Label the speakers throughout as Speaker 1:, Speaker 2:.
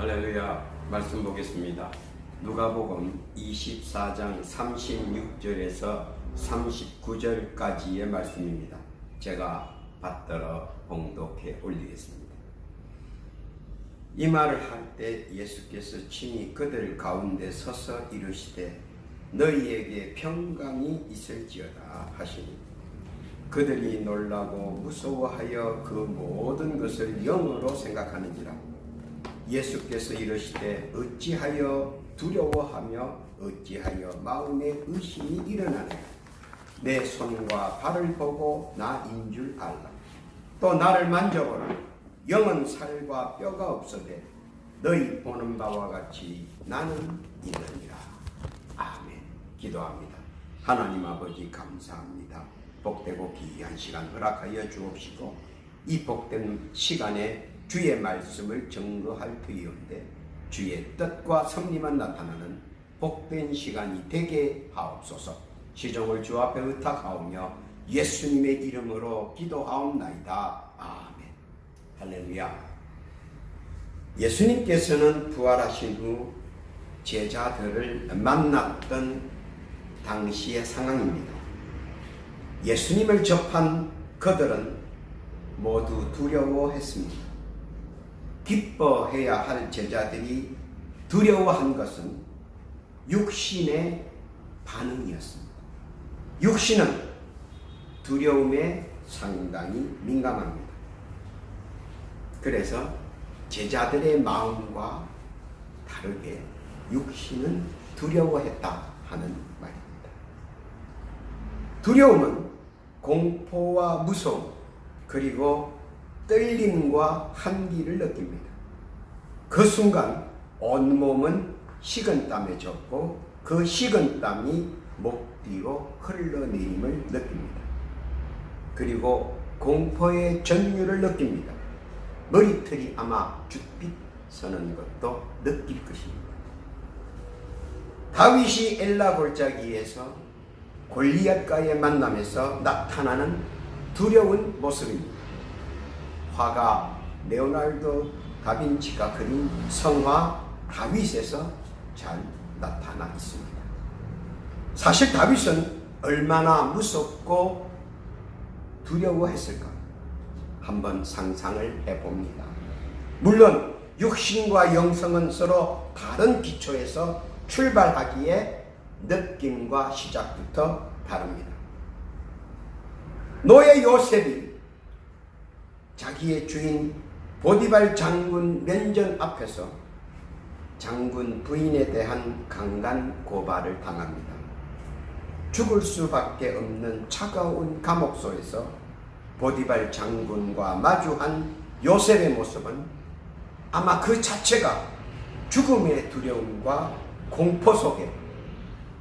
Speaker 1: 할렐루야. 말씀 보겠습니다. 누가복음 24장 36절에서 39절까지의 말씀입니다. 제가 받들어 봉독해 올리겠습니다. 이 말을 할 때 예수께서 친히 그들 가운데 서서 이르시되 너희에게 평강이 있을지어다 하시니 그들이 놀라고 무서워하여 그 모든 것을 영으로 생각하는지라. 예수께서 이르시되 어찌하여 두려워하며 어찌하여 마음에 의심이 일어나느냐. 내 손과 발을 보고 나인 줄 알라. 또 나를 만져보라. 영은 살과 뼈가 없어되 너희 보는 바와 같이 나는 있느니라. 아멘. 기도합니다. 하나님 아버지 감사합니다. 복되고 귀한 시간 허락하여 주옵시고 이 복된 시간에 주의 말씀을 증거할 터이온데 주의 뜻과 섭리만 나타나는 복된 시간이 되게 하옵소서. 시종을 주 앞에 의탁하오며 예수님의 이름으로 기도하옵나이다. 아멘. 할렐루야. 예수님께서는 부활하신 후 제자들을 만났던 당시의 상황입니다. 예수님을 접한 그들은 모두 두려워했습니다. 기뻐해야 할 제자들이 두려워한 것은 육신의 반응이었습니다. 육신은 두려움에 상당히 민감합니다. 그래서 제자들의 마음과 다르게 육신은 두려워했다 하는 말입니다. 두려움은 공포와 무서움 그리고 떨림과 한기를 느낍니다. 그 순간 온몸은 식은땀에 젖고 그 식은땀이 목 뒤로 흘러내림을 느낍니다. 그리고 공포의 전율을 느낍니다. 머리털이 아마 쭈삣 서는 것도 느낄 것입니다. 다윗이 엘라 골짜기에서 골리앗과의 만남에서 나타나는 두려운 모습입니다. 화가 레오나르도 다빈치가 그린 성화 다윗에서 잘 나타나 있습니다. 사실 다윗은 얼마나 무섭고 두려워했을까? 한번 상상을 해봅니다. 물론 육신과 영성은 서로 다른 기초에서 출발하기에 느낌과 시작부터 다릅니다. 노예 요셉이 자기의 주인 보디발 장군 면전 앞에서 장군 부인에 대한 강간 고발을 당합니다. 죽을 수밖에 없는 차가운 감옥소에서 보디발 장군과 마주한 요셉의 모습은 아마 그 자체가 죽음의 두려움과 공포 속에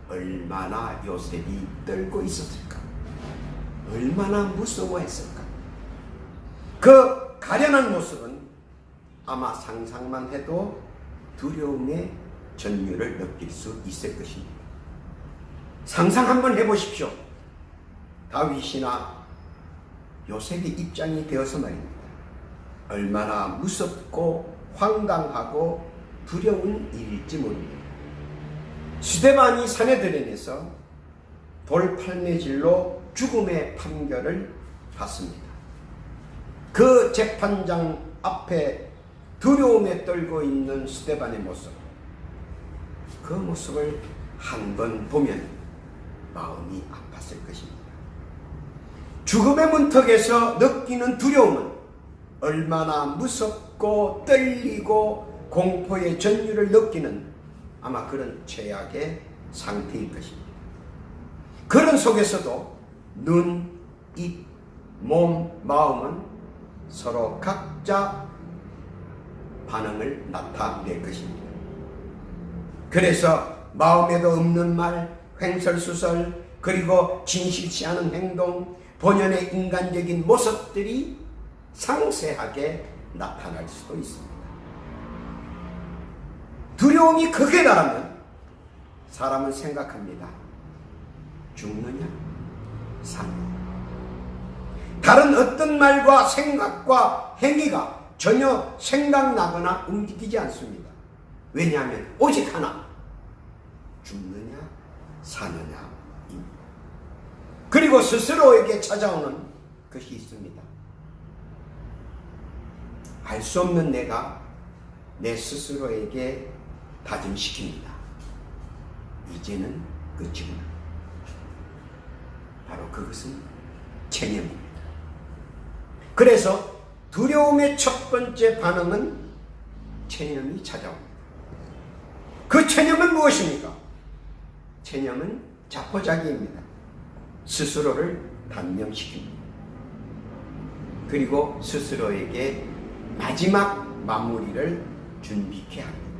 Speaker 1: 얼마나 요셉이 떨고 있었을까? 얼마나 무서워했을까? 그 가련한 모습은 아마 상상만 해도 두려움의 전율을 느낄 수 있을 것입니다. 상상 한번 해보십시오. 다윗이나 요셉의 입장이 되어서 말입니다. 얼마나 무섭고 황당하고 두려운 일일지 모릅니다. 스데반이 사내들에서 돌팔매질로 죽음의 판결을 받습니다. 그 재판장 앞에 두려움에 떨고 있는 스데반의 모습, 그 모습을 한 번 보면 마음이 아팠을 것입니다. 죽음의 문턱에서 느끼는 두려움은 얼마나 무섭고 떨리고 공포의 전율을 느끼는 아마 그런 최악의 상태일 것입니다. 그런 속에서도 눈, 입, 몸, 마음은 서로 각자 반응을 나타낼 것입니다. 그래서 마음에도 없는 말, 횡설수설, 그리고 진실치 않은 행동, 본연의 인간적인 모습들이 상세하게 나타날 수도 있습니다. 두려움이 극에 달하면 사람은 생각합니다. 죽느냐? 사느냐? 다른 어떤 말과 생각과 행위가 전혀 생각나거나 움직이지 않습니다. 왜냐하면 오직 하나, 죽느냐 사느냐입니다. 그리고 스스로에게 찾아오는 것이 있습니다. 알 수 없는 내가 내 스스로에게 다짐시킵니다. 이제는 끝이구나. 바로 그것은 체념입니다. 그래서 두려움의 첫 번째 반응은 체념이 찾아옵니다. 그 체념은 무엇입니까? 체념은 자포자기입니다. 스스로를 단념시킵니다. 그리고 스스로에게 마지막 마무리를 준비케 합니다.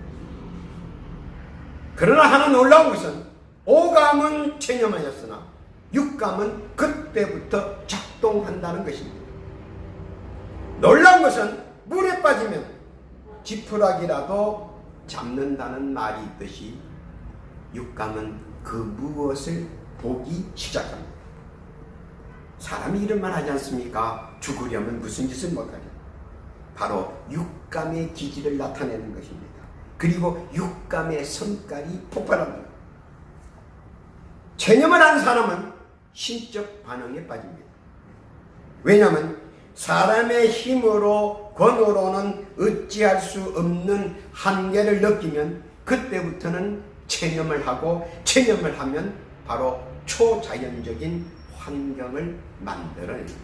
Speaker 1: 그러나 하나 놀라운 것은 오감은 체념하였으나 육감은 그때부터 작동한다는 것입니다. 놀라운 것은 물에 빠지면 지푸라기라도 잡는다는 말이 있듯이 육감은 그 무엇을 보기 시작합니다. 사람이 이런 말 하지 않습니까? 죽으려면 무슨 짓을 못하냐. 바로 육감의 기질을 나타내는 것입니다. 그리고 육감의 성깔이 폭발합니다. 체념을 한 사람은 신적 반응에 빠집니다. 왜냐하면 사람의 힘으로 권으로는 어찌할 수 없는 한계를 느끼면 그때부터는 체념을 하고, 체념을 하면 바로 초자연적인 환경을 만들어냅니다.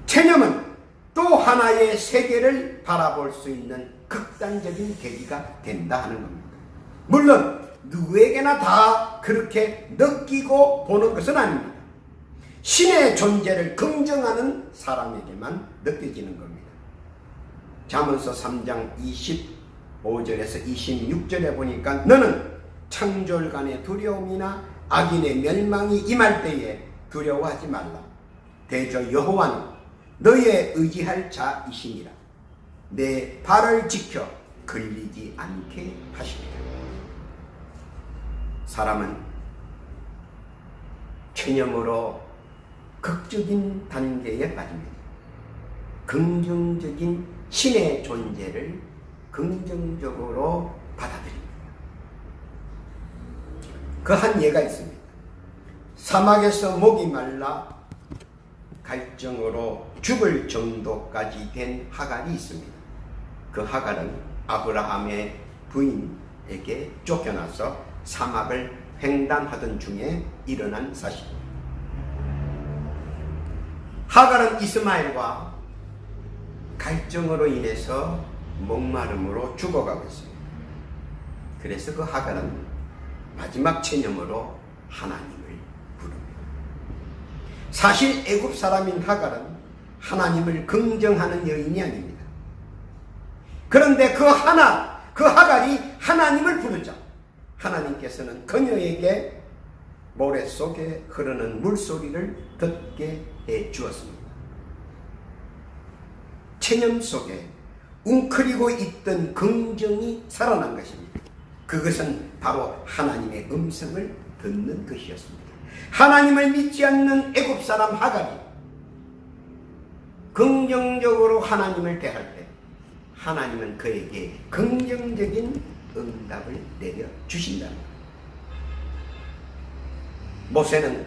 Speaker 1: 체념은 또 하나의 세계를 바라볼 수 있는 극단적인 계기가 된다 하는 겁니다. 물론 누구에게나 다 그렇게 느끼고 보는 것은 아닙니다. 신의 존재를 긍정하는 사람에게만 느껴지는 겁니다. 잠언서 3장 25절에서 26절에 보니까 너는 창졸간의 두려움이나 악인의 멸망이 임할 때에 두려워하지 말라. 대저 여호와는 너의 의지할 자이시니라. 내 발을 지켜 걸리지 않게 하시리라. 사람은 체념으로 극적인 단계에 빠집니다. 긍정적인 신의 존재를 긍정적으로 받아들입니다. 그 한 예가 있습니다. 사막에서 목이 말라 갈증으로 죽을 정도까지 된 하갈이 있습니다. 그 하갈은 아브라함의 부인에게 쫓겨나서 사막을 횡단하던 중에 일어난 사실입니다. 하갈은 이스마엘과 갈증으로 인해서 목마름으로 죽어가고 있습니다. 그래서 그 하갈은 마지막 체념으로 하나님을 부릅니다. 사실 애굽 사람인 하갈은 하나님을 긍정하는 여인이 아닙니다. 그런데 그 하갈이 하나님을 부르자 하나님께서는 그녀에게 모래 속에 흐르는 물소리를 듣게 해 주었습니다. 체념 속에 웅크리고 있던 긍정이 살아난 것입니다. 그것은 바로 하나님의 음성을 듣는 것이었습니다. 하나님을 믿지 않는 애굽 사람 하갈이 긍정적으로 하나님을 대할 때 하나님은 그에게 긍정적인 응답을 내려 주신다는 것. 모세는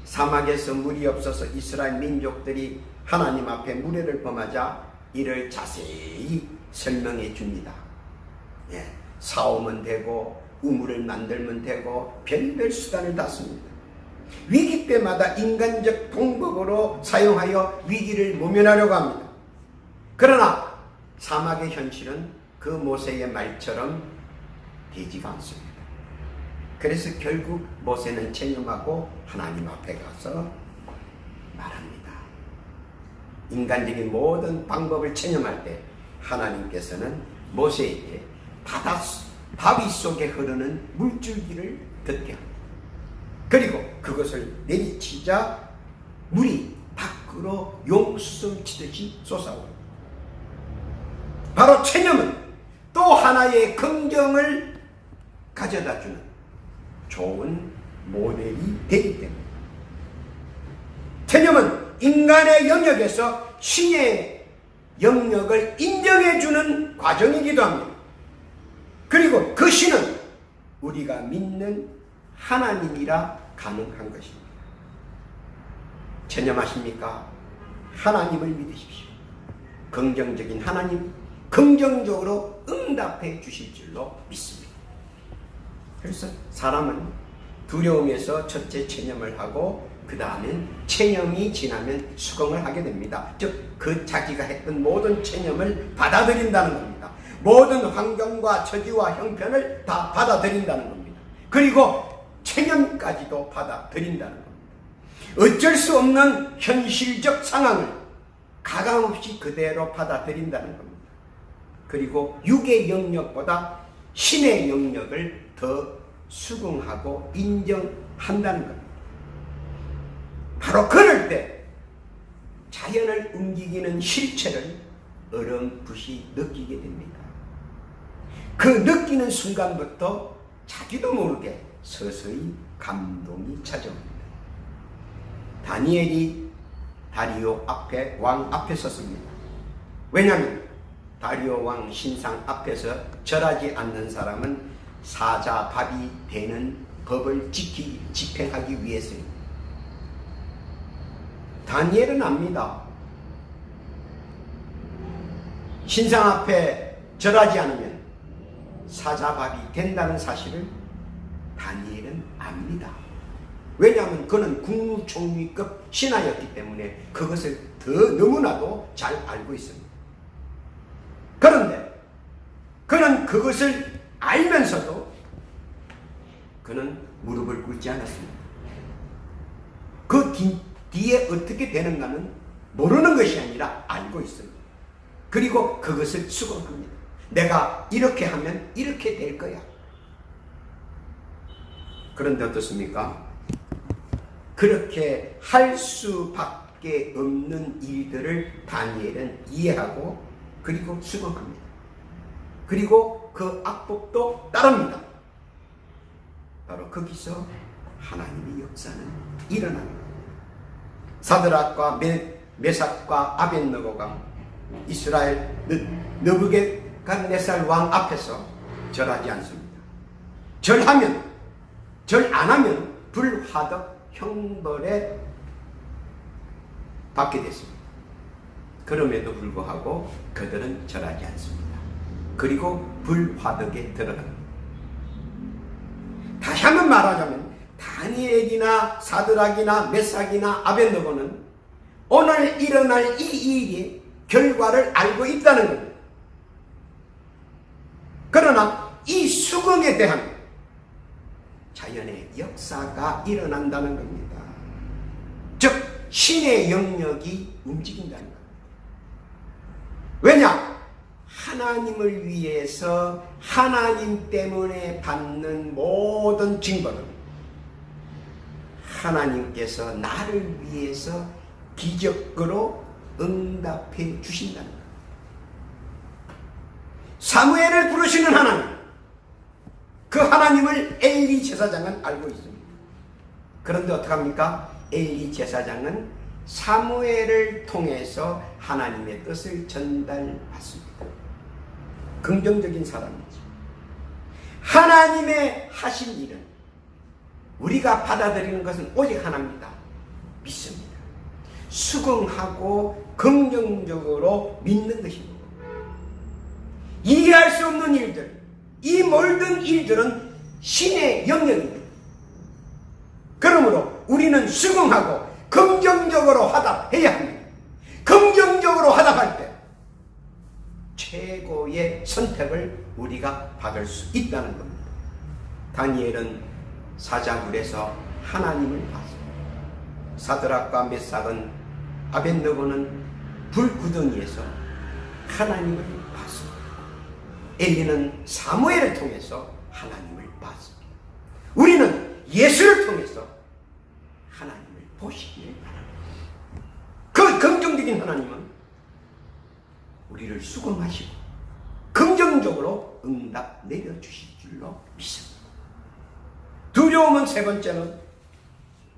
Speaker 1: 사막에서 물이 없어서 이스라엘 민족들이 하나님 앞에 무례를 범하자 이를 자세히 설명해 줍니다. 사오면 되고 우물을 만들면 되고 별별 수단을 다 씁니다. 위기 때마다 인간적 방법으로 사용하여 위기를 모면하려고 합니다. 그러나 사막의 현실은 그 모세의 말처럼 되지가 않습니다. 그래서 결국 모세는 체념하고 하나님 앞에 가서 말합니다. 인간적인 모든 방법을 체념할 때 하나님께서는 모세에게 바위 속에 흐르는 물줄기를 듣게 합니다. 그리고 그것을 내리치자 물이 밖으로 용수성 치듯이 솟아오릅니다. 바로 체념은 또 하나의 긍정을 가져다주는 좋은 모델이 되기 때문에 체념은 인간의 영역에서 신의 영역을 인정해주는 과정이기도 합니다. 그리고 그 신은 우리가 믿는 하나님이라 가능한 것입니다. 체념하십니까? 하나님을 믿으십시오. 긍정적인 하나님, 긍정적으로 응답해 주실 줄로 믿습니다. 그래서 사람은 두려움에서 첫째 체념을 하고 그 다음엔 체념이 지나면 수긍을 하게 됩니다. 즉 그 자기가 했던 모든 체념을 받아들인다는 겁니다. 모든 환경과 처지와 형편을 다 받아들인다는 겁니다. 그리고 체념까지도 받아들인다는 겁니다. 어쩔 수 없는 현실적 상황을 가감없이 그대로 받아들인다는 겁니다. 그리고 육의 영역보다 신의 영역을 더 수긍하고 인정한다는 겁니다. 바로 그럴 때 자연을 움직이는 실체를 어렴풋이 느끼게 됩니다. 그 느끼는 순간부터 자기도 모르게 서서히 감동이 찾아옵니다. 다니엘이 다리오 앞에 왕 앞에 섰습니다. 왜냐하면 다리오 왕 신상 앞에서 절하지 않는 사람은 사자밥이 되는 법을 집행하기 위해서입니다. 다니엘은 압니다. 신상 앞에 절하지 않으면 사자밥이 된다는 사실을 다니엘은 압니다. 왜냐하면 그는 국무총리급 신하였기 때문에 그것을 더 너무나도 잘 알고 있습니다. 그런데 그는 그것을 알면서도 그는 무릎을 꿇지 않았습니다. 그 뒤에 어떻게 되는가는 모르는 것이 아니라 알고 있습니다. 그리고 그것을 수긍합니다. 내가 이렇게 하면 이렇게 될 거야. 그런데 어떻습니까? 그렇게 할 수밖에 없는 일들을 다니엘은 이해하고 그리고 수긍합니다. 그리고 그 악법도 따릅니다. 바로 거기서 하나님의 역사는 일어납니다. 사드락과 메삭과 아벳느고가 이스라엘 느부갓네살 왕 앞에서 절하지 않습니다. 절 안 하면 불화덕 형벌에 받게 됐습니다. 그럼에도 불구하고 그들은 절하지 않습니다. 그리고 불화덕에 들어갑니다. 다시 한번 말하자면 다니엘이나 사드락이나 메삭이나 아벳느고는 오늘 일어날 이 일의 결과를 알고 있다는 겁니다. 그러나 이 수긍에 대한 자연의 역사가 일어난다는 겁니다. 즉 신의 영역이 움직인다는 겁니다. 왜냐? 하나님을 위해서 하나님 때문에 받는 모든 징벌은 하나님께서 나를 위해서 기적으로 응답해 주신다는 것. 사무엘을 부르시는 하나님, 그 하나님을 엘리 제사장은 알고 있습니다. 그런데 어떡합니까? 엘리 제사장은 사무엘을 통해서 하나님의 뜻을 전달받습니다. 긍정적인 사람이죠. 하나님의 하신 일은 우리가 받아들이는 것은 오직 하나입니다. 믿습니다. 수긍하고 긍정적으로 믿는 것입니다. 이해할 수 없는 일들, 이 모든 일들은 신의 영역입니다. 그러므로 우리는 수긍하고 긍정적으로 화답해야 합니다. 긍정적으로 화답할 때 최고의 선택을 우리가 받을 수 있다는 겁니다. 다니엘은 사자굴에서 하나님을 봤습니다. 사드락과 메삭은 아벳느고는 불구덩이에서 하나님을 봤습니다. 엘리는 사무엘을 통해서 하나님을 봤습니다. 우리는 예수를 통해서 하나님을 보시기를 바랍니다. 그 긍정적인 하나님은 우리를 수긍하시고 긍정적으로 응답 내려주실 줄로 믿습니다. 두려움은 세 번째는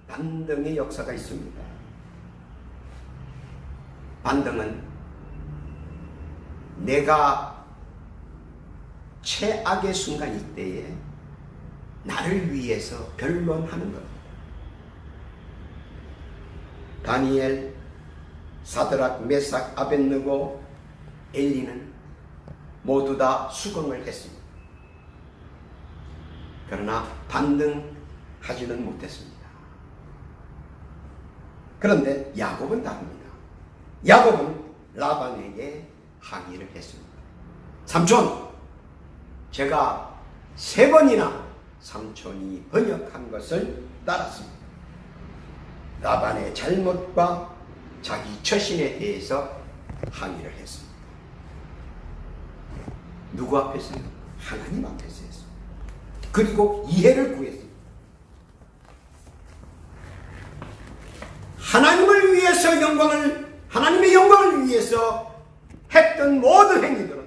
Speaker 1: 반등의 역사가 있습니다. 반등은 내가 최악의 순간일 때에 나를 위해서 변론하는 것. 다니엘, 사드락, 메삭, 아벳느고, 엘리는 모두 다 수긍을 했습니다. 그러나 반등하지는 못했습니다. 그런데 야곱은 다릅니다. 야곱은 라반에게 항의를 했습니다. 삼촌, 제가 3번이나 삼촌이 번역한 것을 따랐습니다. 라반의 잘못과 자기 처신에 대해서 항의를 했습니다. 누구 앞에서요? 하나님 앞에서 했습니다. 그리고 이해를 구했습니다. 하나님을 위해서 하나님의 영광을 위해서 했던 모든 행위들은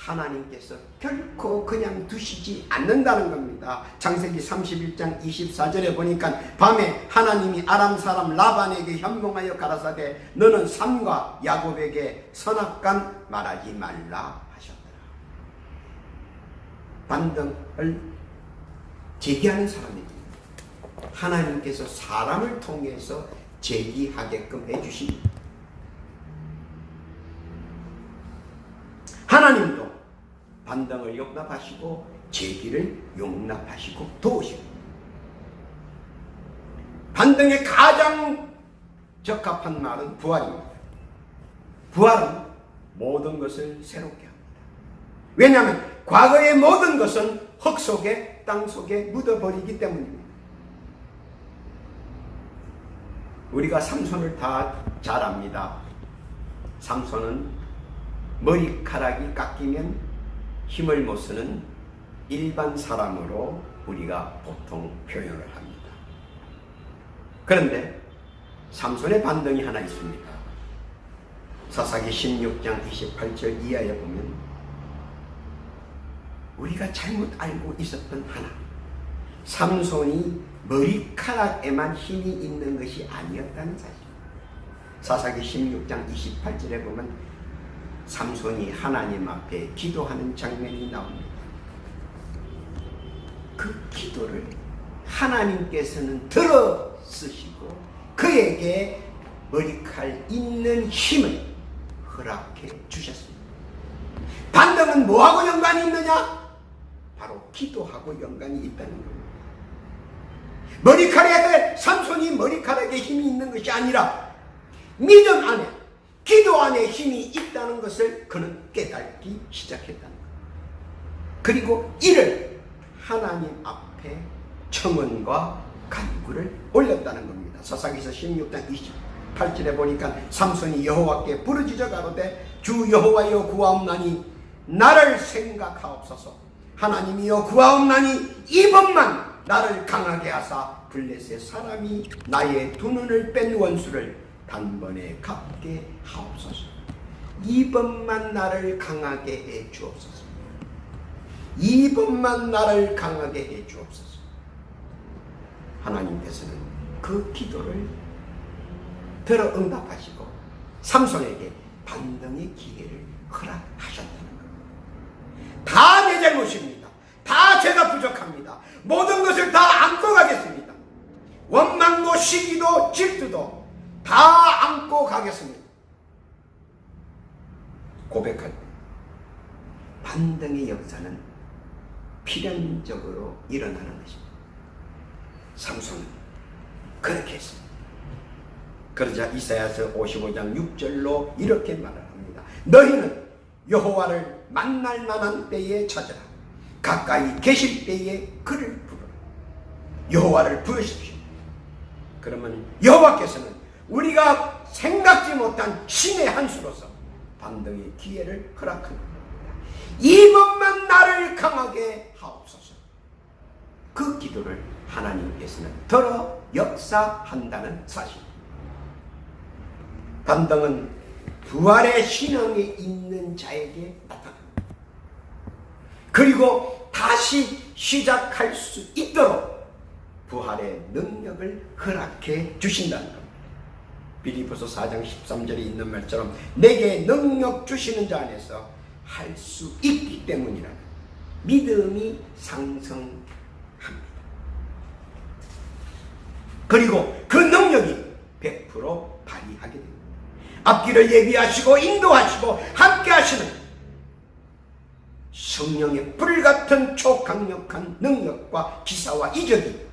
Speaker 1: 하나님께서 결코 그냥 두시지 않는다는 겁니다. 창세기 31장 24절에 보니까 밤에 하나님이 아람 사람 라반에게 현몽하여 가라사대 너는 삼과 야곱에게 선악간 말하지 말라 하셨더라. 반등을 제기하는 사람입니다. 하나님께서 사람을 통해서 제기하게끔 해주십니다. 하나님도 반등을 용납하시고 제기를 용납하시고 도우십니다. 반등에 가장 적합한 말은 부활입니다. 부활은 모든 것을 새롭게 합니다. 왜냐하면 과거의 모든 것은 흙 속에 땅 속에 묻어버리기 때문입니다. 우리가 삼손을 다 잘 압니다. 삼손은 머리카락이 깎이면 힘을 못 쓰는 일반 사람으로 우리가 보통 표현을 합니다. 그런데 삼손의 반등이 하나 있습니다. 사사기 16장 28절 이하에 보면 우리가 잘못 알고 있었던 하나, 삼손이 머리카락에만 힘이 있는 것이 아니었다는 사실. 사사기 16장 28절에 보면 삼손이 하나님 앞에 기도하는 장면이 나옵니다. 그 기도를 하나님께서는 들어 쓰시고 그에게 머리칼 있는 힘을 허락해 주셨습니다. 반등은 뭐하고 연관이 있느냐? 바로 기도하고 연관이 있다는 겁니다. 머리카락에 삼손이 머리카락에 힘이 있는 것이 아니라 믿음 안에 기도 안에 힘이 있다는 것을 그는 깨닫기 시작했다는 것. 그리고 이를 하나님 앞에 청원과 간구를 올렸다는 겁니다. 사사기서 16장 28절에 보니까 삼손이 여호와께 부르짖어 가로되 주 여호와여 구하옵나니 나를 생각하옵소서. 하나님이여 구하옵나니 이번만 나를 강하게 하사 블레셋 사람이 나의 두 눈을 뺀 원수를 단번에 갚게 하옵소서. 이번만 나를 강하게 해 주옵소서. 이번만 나를 강하게 해 주옵소서. 하나님께서는 그 기도를 들어 응답하시고 삼손에게 반등의 기회를 허락하셨다는 겁니다. 다 내 잘못입니다. 다 제가 부족합니다. 모든 것을 다 안고 가겠습니다. 원망도 시기도 질투도 다 안고 가겠습니다. 고백할 때 반등의 역사는 필연적으로 일어나는 것입니다. 삼손은 그렇게 했습니다. 그러자 이사야서 55장 6절로 이렇게 말을 합니다. 너희는 여호와를 만날 만한 때에 찾으라. 가까이 계실 때에 그를 부르라. 여호와를 부르십시오. 그러면 여호와께서는 우리가 생각지 못한 신의 한 수로서 반등의 기회를 허락합니다. 이번만 나를 강하게 하옵소서. 그 기도를 하나님께서는 들어 역사한다는 사실. 반등은 부활의 신앙이 있는 자에게 나타납니다. 그리고 다시 시작할 수 있도록 부활의 능력을 허락해 주신다는 겁니다. 빌립보서 4장 13절에 있는 말처럼 내게 능력 주시는 자 안에서 할 수 있기 때문이라. 믿음이 상승합니다. 그리고 그 능력이 100% 발휘하게 됩니다. 앞길을 예비하시고 인도하시고 함께 하시는 성령의 불같은 초강력한 능력과 기사와 이적이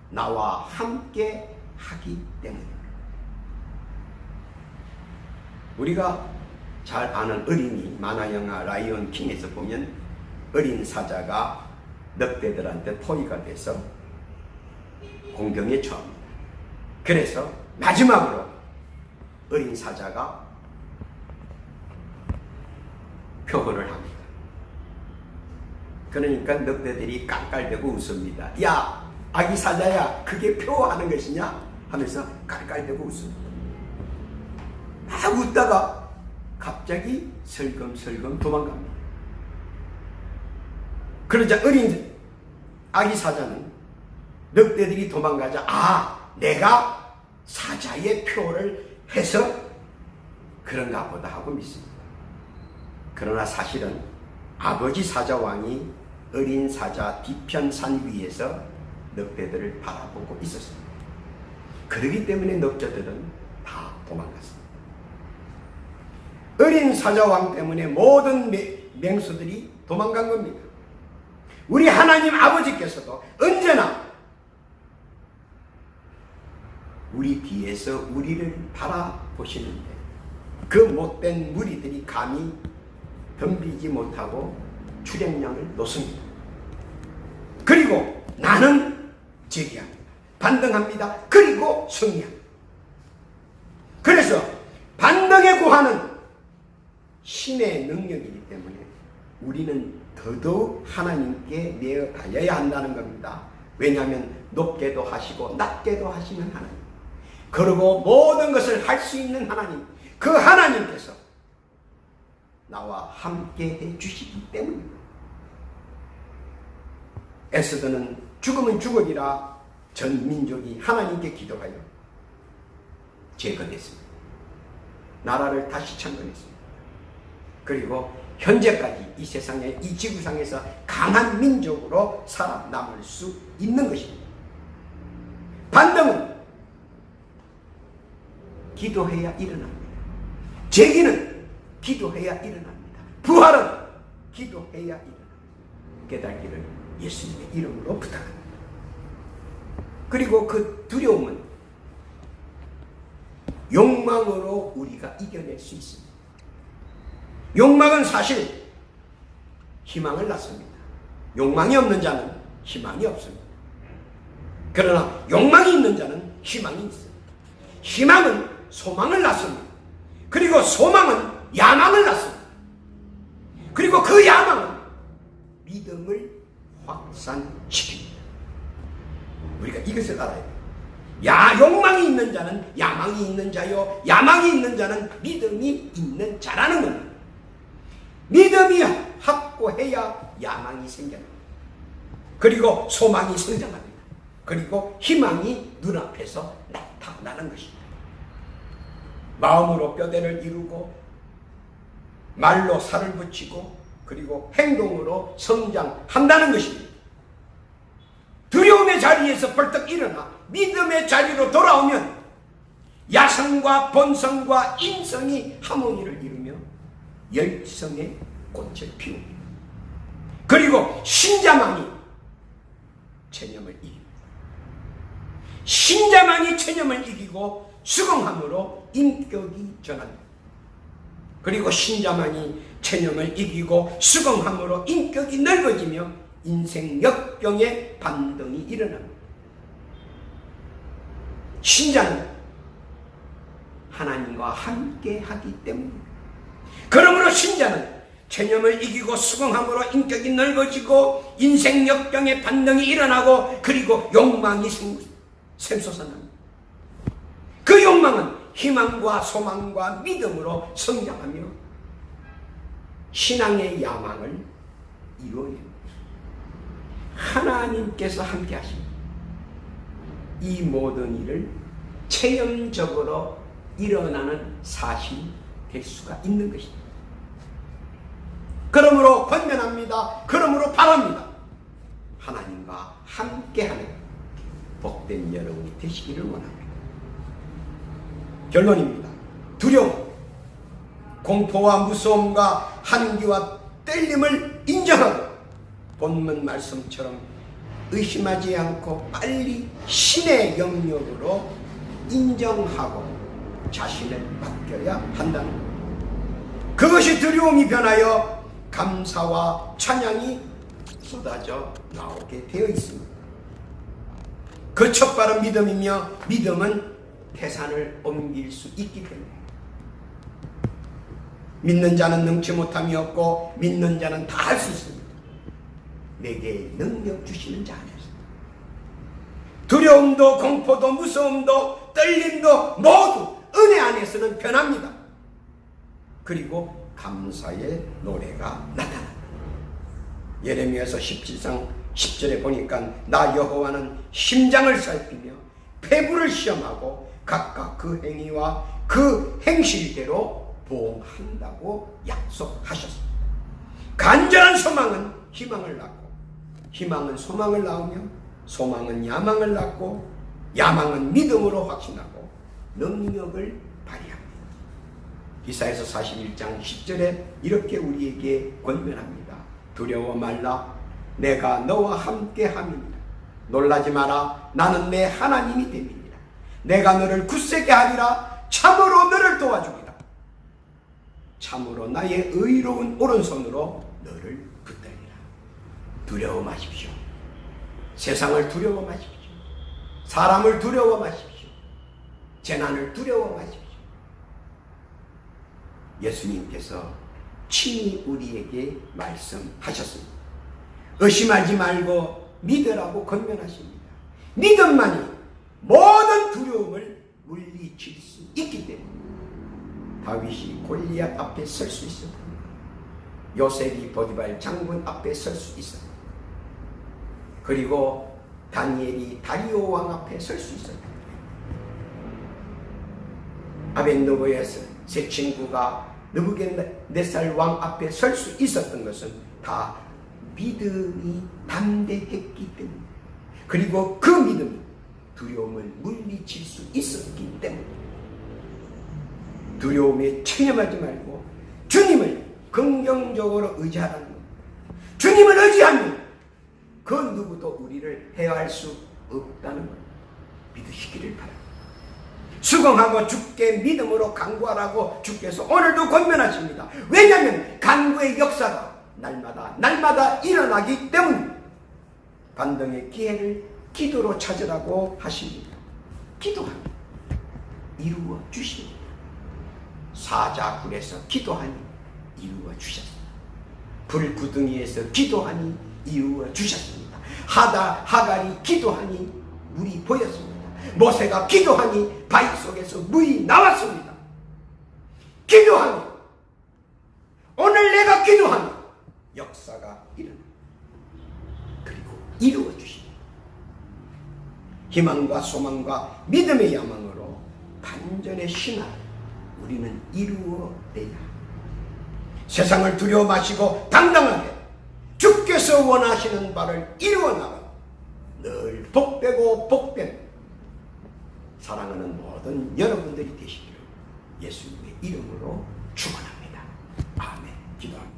Speaker 1: 나와 함께 하기 때문입니다. 우리가 잘 아는 어린이 만화영화 라이온 킹에서 보면 어린 사자가 늑대들한테 포위가 돼서 공경에 처합니다. 그래서 마지막으로 어린 사자가 표현을 합니다. 그러니까 늑대들이 깔깔대고 웃습니다. 야, 아기 사자야, 그게 표하는 것이냐? 하면서 깔깔대고 웃습니다. 막 웃다가 갑자기 슬금슬금 도망갑니다. 그러자 어린 아기 사자는 늑대들이 도망가자, 아, 내가 사자의 표를 해서 그런가 보다 하고 믿습니다. 그러나 사실은 아버지 사자왕이 어린 사자 뒤편 산 위에서 늑대들을 바라보고 있었습니다. 그렇기 때문에 늑대들은 다 도망갔습니다. 어린 사자왕 때문에 모든 맹수들이 도망간 겁니다. 우리 하나님 아버지께서도 언제나 우리 뒤에서 우리를 바라보시는데 그 못된 무리들이 감히 덤비지 못하고 출행량을 놓습니다. 그리고 나는 제기합니다. 반등합니다. 그리고 승리합니다. 그래서 반등에 구하는 신의 능력이기 때문에 우리는 더더욱 하나님께 내어가야 한다는 겁니다. 왜냐하면 높게도 하시고 낮게도 하시는 하나님, 그리고 모든 것을 할 수 있는 하나님, 그 하나님께서 나와 함께 해주시기 때문입니다. 에스더는 죽으면 죽으리라 전 민족이 하나님께 기도하여 재건했습니다. 나라를 다시 창건했습니다. 그리고 현재까지 이 세상에, 이 지구상에서 강한 민족으로 살아남을 수 있는 것입니다. 반등은 기도해야 일어납니다. 재기는 기도해야 일어납니다. 부활은 기도해야 일어납니다. 깨닫기를 예수님의 이름으로 부탁합니다. 그리고 그 두려움은 욕망으로 우리가 이겨낼 수 있습니다. 욕망은 사실 희망을 낳습니다. 욕망이 없는 자는 희망이 없습니다. 그러나 욕망이 있는 자는 희망이 있습니다. 희망은 소망을 낳습니다. 그리고 소망은 야망을 낳습니다. 그리고 그 야망은 믿음을 확산시킵니다. 우리가 이것을 알아야 돼요. 욕망이 있는 자는 야망이 있는 자요, 야망이 있는 자는 믿음이 있는 자라는 겁니다. 믿음이 확고해야 야망이 생겨납니다. 그리고 소망이 성장합니다. 그리고 희망이 눈앞에서 나타나는 것입니다. 마음으로 뼈대를 이루고 말로 살을 붙이고 그리고 행동으로 성장한다는 것입니다. 두려움의 자리에서 벌떡 일어나 믿음의 자리로 돌아오면 야성과 본성과 인성이 하모니를 이루며 열성의 꽃을 피웁니다. 그리고 신자만이 체념을 이깁니다. 신자만이 체념을 이기고 수긍함으로 인격이 전합니다. 그리고 신자만이 체념을 이기고 수긍함으로 인격이 넓어지며 인생 역경의 반등이 일어납니다. 신자는 하나님과 함께 하기 때문입니다. 그러므로 신자는 체념을 이기고 수긍함으로 인격이 넓어지고 인생 역경의 반등이 일어나고 그리고 욕망이 샘솟아납니다. 그 욕망은 희망과 소망과 믿음으로 성장하며 신앙의 야망을 이루어냅니다. 하나님께서 함께 하십니다. 이 모든 일을 체험적으로 일어나는 사실이 될 수가 있는 것입니다. 그러므로 권면합니다. 그러므로 바랍니다. 하나님과 함께하는 복된 여러분이 되시기를 원합니다. 결론입니다. 두려움, 공포와 무서움과 한기와 떨림을 인정하고 본문 말씀처럼 의심하지 않고 빨리 신의 영역으로 인정하고 자신을 맡겨야 한다는 것. 그것이 두려움이 변하여 감사와 찬양이 쏟아져 나오게 되어 있습니다. 그 첫발은 믿음이며 믿음은 태산을 옮길 수 있기 때문에 믿는 자는 능치 못함이 없고 믿는 자는 다 할 수 있습니다. 내게 능력 주시는 자 안에서 두려움도 공포도 무서움도 떨림도 모두 은혜 안에서는 변합니다. 그리고 감사의 노래가 나타납니다. 예레미야서 17장 10절에 보니까 나 여호와는 심장을 살피며 폐부를 시험하고 각각 그 행위와 그 행실대로 보응한다고 약속하셨습니다. 간절한 소망은 희망을 낳고 희망은 소망을 낳으며 소망은 야망을 낳고 야망은 믿음으로 확신하고 능력을 발휘합니다. 이사야서 41장 10절에 이렇게 우리에게 권면합니다. 두려워 말라 내가 너와 함께 함이니라. 놀라지 마라 나는 내 하나님이 됨이니라. 내가 너를 굳세게 하리라. 참으로 너를 도와주리라. 참으로 나의 의로운 오른손으로 너를 붙들리라. 두려워 마십시오. 세상을 두려워 마십시오. 사람을 두려워 마십시오. 재난을 두려워 마십시오. 예수님께서 친히 우리에게 말씀하셨습니다. 의심하지 말고 믿으라고 권면하십니다. 믿음만이 모든 두려움을 물리칠 수 있기 때문에 다윗이 골리앗 앞에 설 수 있었습니다. 요셉이 보디발 장군 앞에 설 수 있었습니다. 그리고 다니엘이 다리오 왕 앞에 설 수 있었습니다. 아벤노고의 세 친구가 느부갓네살 왕 앞에 설 수 있었던 것은 다 믿음이 담대했기 때문에, 그리고 그 믿음이 두려움을 물리칠 수 있었기 때문에 두려움에 체념하지 말고 주님을 긍정적으로 의지하라는 겁니다. 주님을 의지하면 그 누구도 우리를 해할 수 없다는 것 믿으시기를 바랍니다. 수긍하고 주께 믿음으로 간구하라고 주께서 오늘도 권면하십니다. 왜냐하면 간구의 역사가 날마다 일어나기 때문에 반등의 기회를 기도로 찾으라고 하십니다. 기도하면 이루어 주십니다. 사자굴에서 기도하니 이루어 주셨습니다. 불구덩이에서 기도하니 이루어 주셨습니다. 하갈이 기도하니 물이 보였습니다. 모세가 기도하니 바위 속에서 물이 나왔습니다. 기도하니, 오늘 내가 기도하니 역사가 일어납니다. 그리고 이루어 주십니다. 희망과 소망과 믿음의 야망으로 반전의 신화를 우리는 이루어내야 합니다. 세상을 두려워 마시고 당당하게 주께서 원하시는 바를 이루어 나가 늘 복되고 복된 사랑하는 모든 여러분들이 되시기를 예수님의 이름으로 축원합니다. 아멘. 기도합니다.